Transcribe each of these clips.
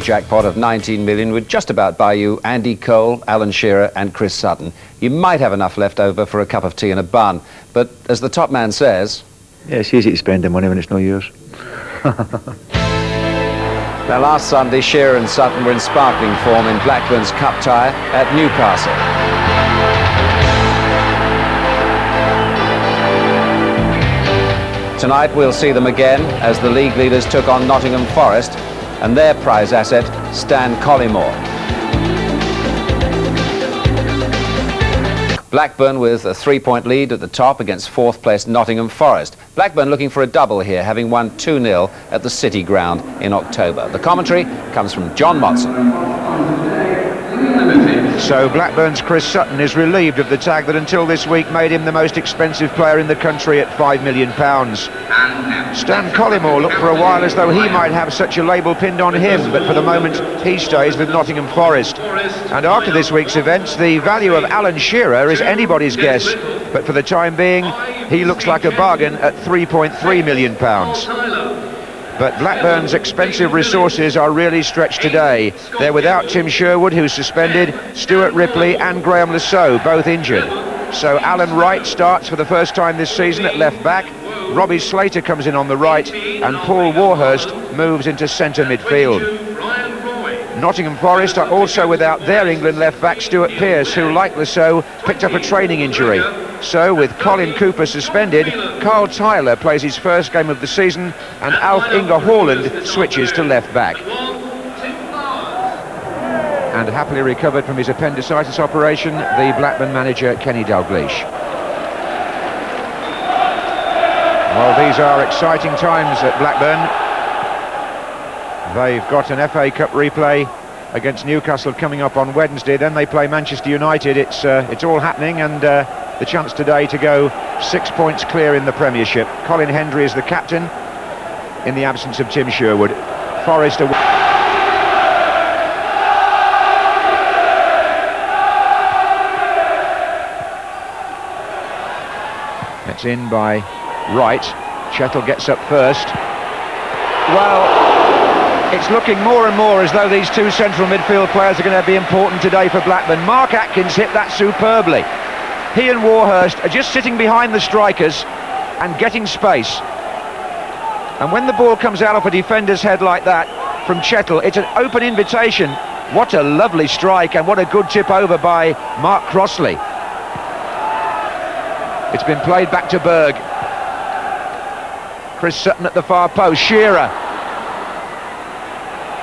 jackpot of 19 million would just about buy you Andy Cole, Alan Shearer and Chris Sutton. You might have enough left over for a cup of tea and a bun, but as the top man says... Yeah, it's easy to spend the money when it's not yours. Now, last Sunday, Shearer and Sutton were in sparkling form in Blackburn's cup tie at Newcastle. Tonight we'll see them again as the league leaders took on Nottingham Forest and their prize asset, Stan Collymore. Blackburn with a 3-point lead at the top against fourth-placed Nottingham Forest. Blackburn looking for a double here, having won 2-0 at the City Ground in October. The commentary comes from John Motson. So Blackburn's Chris Sutton is relieved of the tag that until this week made him the most expensive player in the country at £5 million. Stan Collymore looked for a while as though he might have such a label pinned on him, but for the moment he stays with Nottingham Forest. And after this week's events, the value of Alan Shearer is anybody's guess, but for the time being he looks like a bargain at £3.3 million. But Blackburn's expensive resources are really stretched today. They're without Tim Sherwood, who's suspended, Stuart Ripley and Graham Lasso, both injured. So Alan Wright starts for the first time this season at left back, Robbie Slater comes in on the right, and Paul Warhurst moves into centre midfield. Nottingham Forest are also without their England left back Stuart Pearce, who, like Lasso, picked up a training injury. So, with Colin Cooper suspended, Carl Tyler plays his first game of the season and Alf Inge Haaland switches to left back. And happily recovered from his appendicitis operation, the Blackburn manager Kenny Dalglish. Well, these are exciting times at Blackburn. They've got an FA Cup replay against Newcastle coming up on Wednesday. Then they play Manchester United. It's all happening, and the chance today to go 6 points clear in the Premiership. Colin Hendry is the captain in the absence of Tim Sherwood. Forest away. It's in by Wright. Chettle gets up first. Well, it's looking more and more as though these two central midfield players are going to be important today for Blackburn. Mark Atkins hit that superbly. He and Warhurst are just sitting behind the strikers and getting space. And when the ball comes out of a defender's head like that from Chettle, it's an open invitation. What a lovely strike, and what a good tip over by Mark Crossley. It's been played back to Berg. Chris Sutton at the far post. Shearer.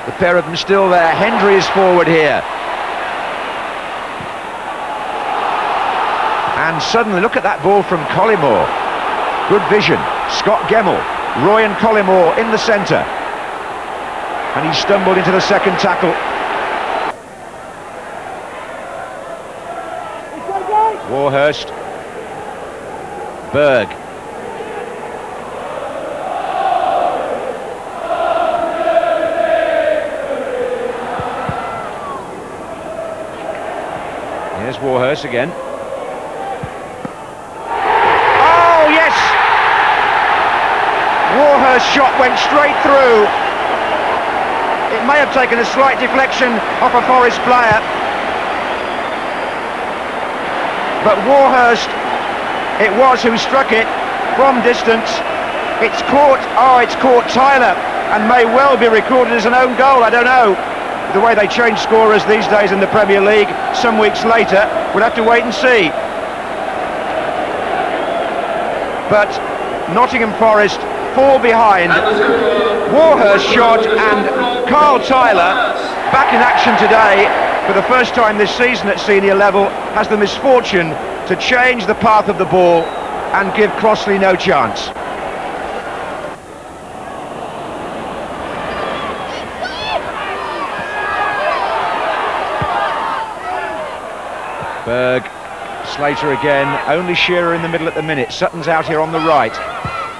The pair of them still there. Hendry is forward here. And suddenly, look at that ball from Collymore. Good vision. Scott Gemmell, Roy and Collymore in the centre. And he stumbled into the second tackle. Warhurst. Berg. Here's Warhurst again. Oh, yes! Warhurst's shot went straight through. It may have taken a slight deflection off a Forest player. But Warhurst, it was who struck it from distance. It's caught Tyler, and may well be recorded as an own goal, I don't know. The way they change scorers these days in the Premier League, some weeks later, we'll have to wait and see. But Nottingham Forest fall behind. Warhurst shot, and Carl Tyler, back in action today, for the first time this season at senior level, has the misfortune to change the path of the ball and give Crossley no chance. Berg, Slater again, only Shearer in the middle at the minute. Sutton's out here on the right.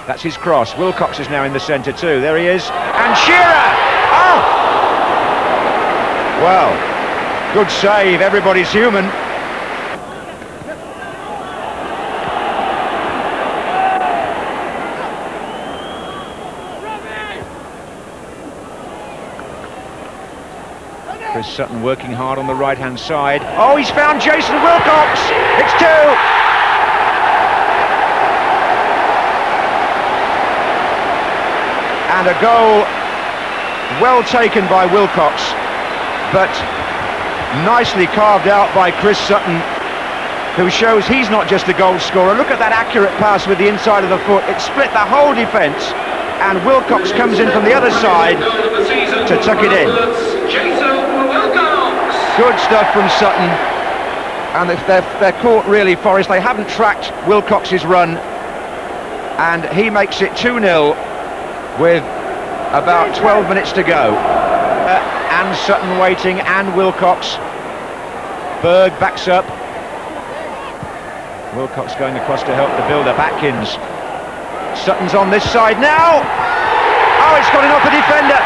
That's his cross. Wilcox is now in the centre too. There he is. And Shearer! Oh! Well, good save. Everybody's human. Chris Sutton working hard on the right-hand side. Oh, he's found Jason Wilcox! It's 2! And a goal well taken by Wilcox, but nicely carved out by Chris Sutton, who shows he's not just a goal scorer. Look at that accurate pass with the inside of the foot. It split the whole defence, and Wilcox comes in from the other side to tuck it in. Good stuff from Sutton, and if they're caught really, Forest. They haven't tracked Wilcox's run, and he makes it 2-0 with about 12 minutes to go. And Sutton waiting, and Wilcox. Berg backs up. Wilcox going across to help the builder, Atkins. Sutton's on this side now. Oh, it's gone off the defender.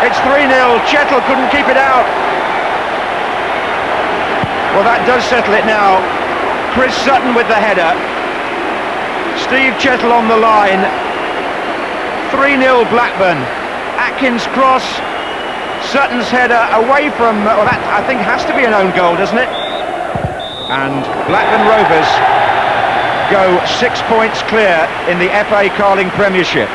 It's 3-0. Chettle couldn't keep it out. Well, that does settle it now. Chris Sutton with the header. Steve Chettle on the line. 3-0 Blackburn. Atkins cross. Sutton's header away from, well, that I think has to be an own goal, doesn't it? And Blackburn Rovers go 6 points clear in the FA Carling Premiership.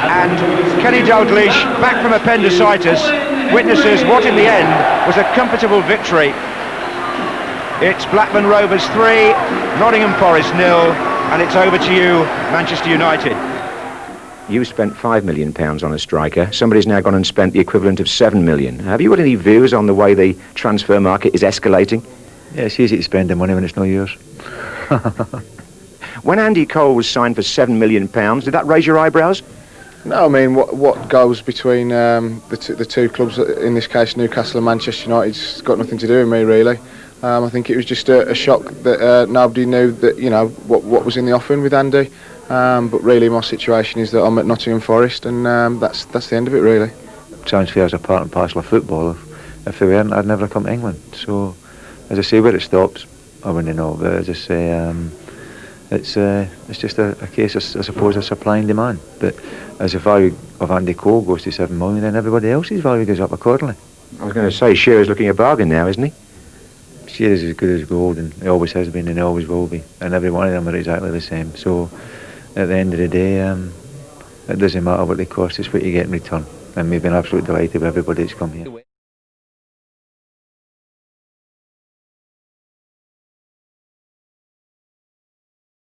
And Kenny Dalglish, back from appendicitis, witnesses what in the end was a comfortable victory. It's Blackburn Rovers 3, Nottingham Forest 0, and it's over to you, Manchester United. You spent £5 million on a striker. Somebody's now gone and spent the equivalent of £7 million. Have you got any views on the way the transfer market is escalating? Yeah, it's easy to spend the money when it's not yours. When Andy Cole was signed for £7 million, did that raise your eyebrows? No, I mean, what goes between the two clubs, in this case Newcastle and Manchester United, it's got nothing to do with me, really. I think it was just a shock that nobody knew that, you know, what was in the offing with Andy. But really, my situation is that I'm at Nottingham Forest, and that's the end of it, really. Sounds fair as a part and parcel of football. If they weren't, I'd never come to England. So, as I say, where it stops, I wouldn't know. But as I say, it's just a case of, I suppose, of supply and demand. But as the value of Andy Cole goes to £7 million, then everybody else's value goes up accordingly. I was going to say, Shearer's looking a bargain now, isn't he? Shearer's as good as gold, and he always has been, and he always will be. And every one of them are exactly the same. So, at the end of the day, it doesn't matter what they cost, it's what you get in return. And we've been absolutely delighted with everybody that's come here.